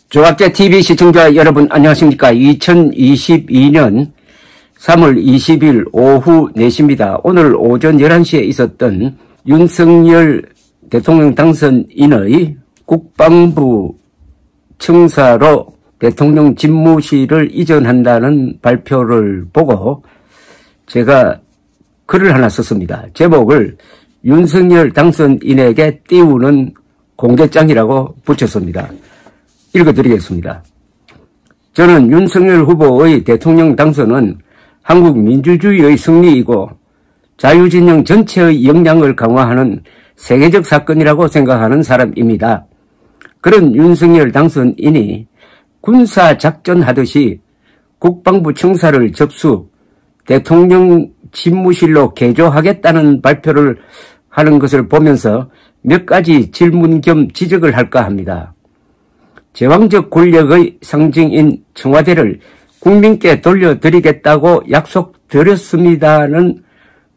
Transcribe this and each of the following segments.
조합제TV 시청자 여러분 안녕하십니까. 2022년 3월 20일 오후 4시입니다. 오늘 오전 11시에 있었던 윤석열 대통령 당선인의 국방부 청사로 대통령 집무실을 이전한다는 발표를 보고 제가 글을 하나 썼습니다. 제목을 윤석열 당선인에게 띄우는 공개장이라고 붙였습니다. 읽어드리겠습니다. 저는 윤석열 후보의 대통령 당선은 한국 민주주의의 승리이고 자유진영 전체의 역량을 강화하는 세계적 사건이라고 생각하는 사람입니다. 그런 윤석열 당선인이 군사작전하듯이 국방부 청사를 접수, 대통령 집무실로 개조하겠다는 발표를 하는 것을 보면서 몇 가지 질문 겸 지적을 할까 합니다. 제왕적 권력의 상징인 청와대를 국민께 돌려드리겠다고 약속드렸습니다는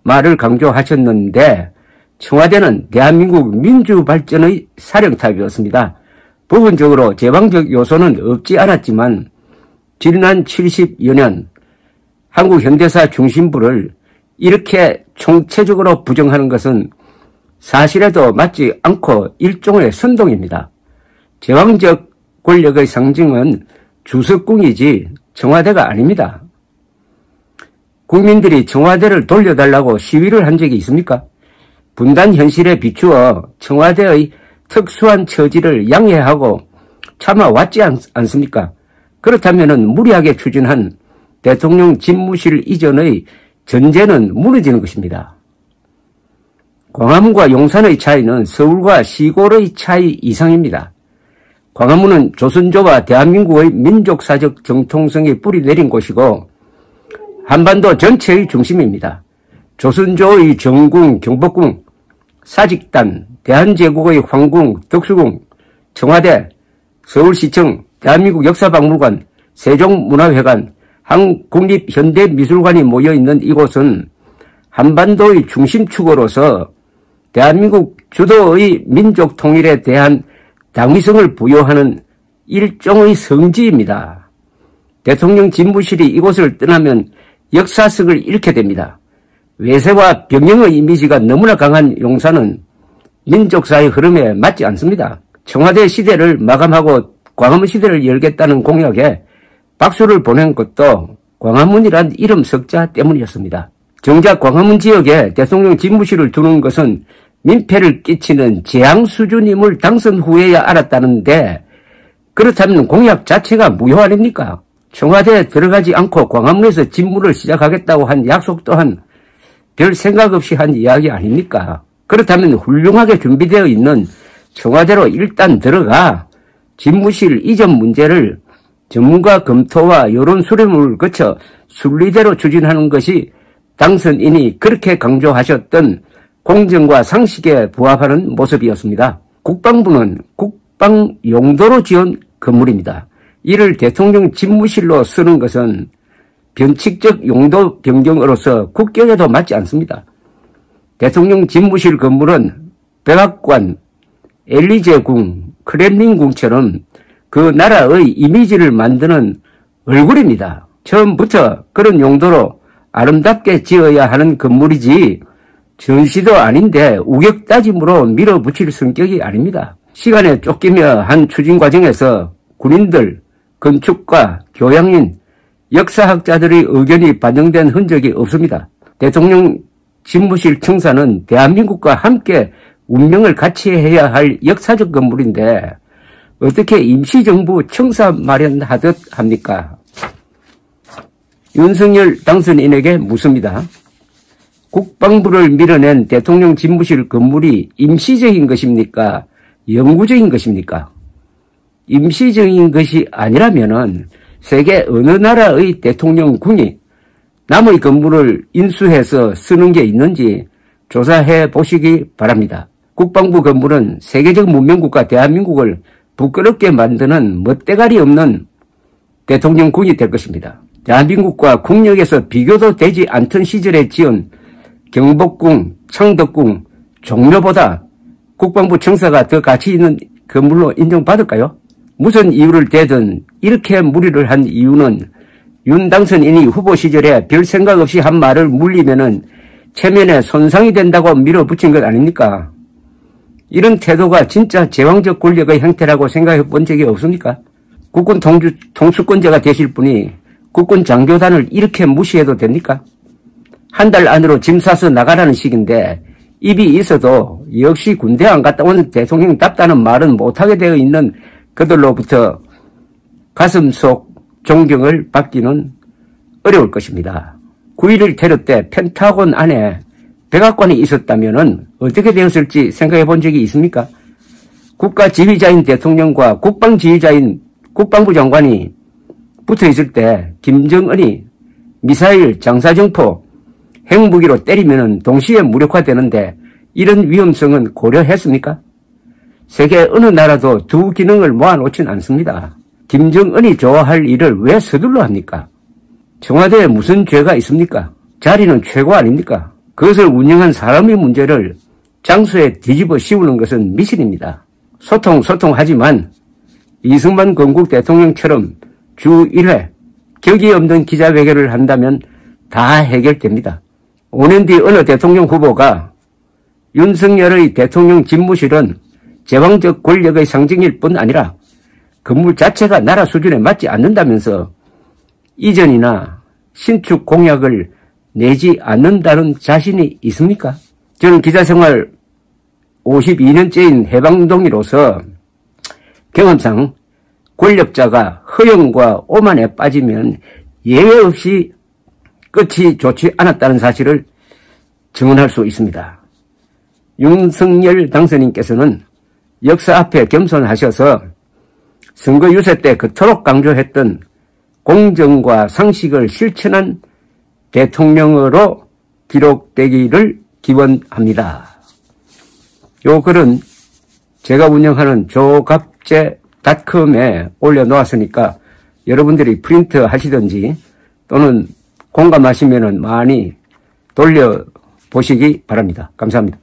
말을 강조하셨는데 청와대는 대한민국 민주발전의 사령탑이었습니다. 부분적으로 제왕적 요소는 없지 않았지만 지난 70여 년 한국 현대사 중심부를 이렇게 총체적으로 부정하는 것은 사실에도 맞지 않고 일종의 선동입니다. 제왕적 권력의 상징은 주석궁이지 청와대가 아닙니다. 국민들이 청와대를 돌려달라고 시위를 한 적이 있습니까? 분단 현실에 비추어 청와대의 특수한 처지를 양해하고 참아왔지 않습니까? 그렇다면 무리하게 추진한 대통령 집무실 이전의 전제는 무너지는 것입니다. 광화문과 용산의 차이는 서울과 시골의 차이 이상입니다. 광화문은 조선조와 대한민국의 민족사적 정통성이 뿌리내린 곳이고 한반도 전체의 중심입니다. 조선조의 정궁, 경복궁, 사직단, 대한제국의 황궁, 덕수궁, 청와대, 서울시청, 대한민국 역사박물관, 세종문화회관, 한국립현대미술관이 모여있는 이곳은 한반도의 중심축으로서 대한민국 주도의 민족 통일에 대한 당위성을 부여하는 일종의 성지입니다. 대통령 집무실이 이곳을 떠나면 역사성을 잃게 됩니다. 외세와 병영의 이미지가 너무나 강한 용산은 민족사의 흐름에 맞지 않습니다. 청와대 시대를 마감하고 광화문 시대를 열겠다는 공약에 박수를 보낸 것도 광화문이란 이름 석자 때문이었습니다. 정작 광화문 지역에 대통령 집무실을 두는 것은 민폐를 끼치는 재앙 수준임을 당선 후에야 알았다는데 그렇다면 공약 자체가 무효 아닙니까? 청와대에 들어가지 않고 광화문에서 집무를 시작하겠다고 한 약속 또한 별 생각 없이 한 이야기 아닙니까? 그렇다면 훌륭하게 준비되어 있는 청와대로 일단 들어가 집무실 이전 문제를 전문가 검토와 여론 수렴을 거쳐 순리대로 추진하는 것이 당선인이 그렇게 강조하셨던 공정과 상식에 부합하는 모습이었습니다. 국방부는 국방 용도로 지은 건물입니다. 이를 대통령 집무실로 쓰는 것은 변칙적 용도 변경으로서 국격에도 맞지 않습니다. 대통령 집무실 건물은 백악관, 엘리제궁, 크렘린궁처럼 그 나라의 이미지를 만드는 얼굴입니다. 처음부터 그런 용도로 아름답게 지어야 하는 건물이지 전시도 아닌데 우격다짐으로 밀어붙일 성격이 아닙니다. 시간에 쫓기며 한 추진 과정에서 군인들, 건축가, 교양인, 역사학자들의 의견이 반영된 흔적이 없습니다. 대통령 집무실 청사는 대한민국과 함께 운명을 같이 해야 할 역사적 건물인데 어떻게 임시정부 청사 마련하듯 합니까? 윤석열 당선인에게 묻습니다. 국방부를 밀어낸 대통령 집무실 건물이 임시적인 것입니까? 영구적인 것입니까? 임시적인 것이 아니라면은 세계 어느 나라의 대통령궁이 남의 건물을 인수해서 쓰는 게 있는지 조사해 보시기 바랍니다. 국방부 건물은 세계적 문명국가 대한민국을 부끄럽게 만드는 멋대가리 없는 대통령궁이 될 것입니다. 대한민국과 국력에서 비교도 되지 않던 시절에 지은 경복궁, 창덕궁, 종묘보다 국방부 청사가 더 가치 있는 건물로 인정받을까요? 무슨 이유를 대든 이렇게 무리를 한 이유는 윤 당선인이 후보 시절에 별 생각 없이 한 말을 물리면은 체면에 손상이 된다고 밀어붙인 것 아닙니까? 이런 태도가 진짜 제왕적 권력의 형태라고 생각해 본 적이 없습니까? 국군 통수권자가 되실 분이 국군 장교단을 이렇게 무시해도 됩니까? 한 달 안으로 짐 싸서 나가라는 식인데 입이 있어도 역시 군대 안 갔다 온 대통령답다는 말은 못하게 되어 있는 그들로부터 가슴 속 존경을 받기는 어려울 것입니다. 9.11 테러 때 펜타곤 안에 백악관이 있었다면 어떻게 되었을지 생각해 본 적이 있습니까? 국가지휘자인 대통령과 국방지휘자인 국방부 장관이 붙어있을 때 김정은이 미사일, 장사정포, 핵무기로 때리면 동시에 무력화되는데 이런 위험성은 고려했습니까? 세계 어느 나라도 두 기능을 모아놓진 않습니다. 김정은이 좋아할 일을 왜 서둘러 합니까? 청와대에 무슨 죄가 있습니까? 자리는 최고 아닙니까? 그것을 운영한 사람의 문제를 장소에 뒤집어 씌우는 것은 미신입니다. 소통하지만 이승만 건국 대통령처럼 주 1회 격이 없는 기자회견을 한다면 다 해결됩니다. 5년 뒤 어느 대통령 후보가 윤석열의 대통령 집무실은 제왕적 권력의 상징일 뿐 아니라 건물 자체가 나라 수준에 맞지 않는다면서 이전이나 신축 공약을 내지 않는다는 자신이 있습니까? 저는 기자생활 52년째인 해방동이로서 경험상 권력자가 허영과 오만에 빠지면 예외 없이 끝이 좋지 않았다는 사실을 증언할 수 있습니다. 윤석열 당선인께서는 역사 앞에 겸손하셔서 선거 유세 때 그토록 강조했던 공정과 상식을 실천한 대통령으로 기록되기를 기원합니다. 요 글은 제가 운영하는 조갑제닷컴에 올려놓았으니까 여러분들이 프린트 하시든지 또는 공감하시면 많이 돌려보시기 바랍니다. 감사합니다.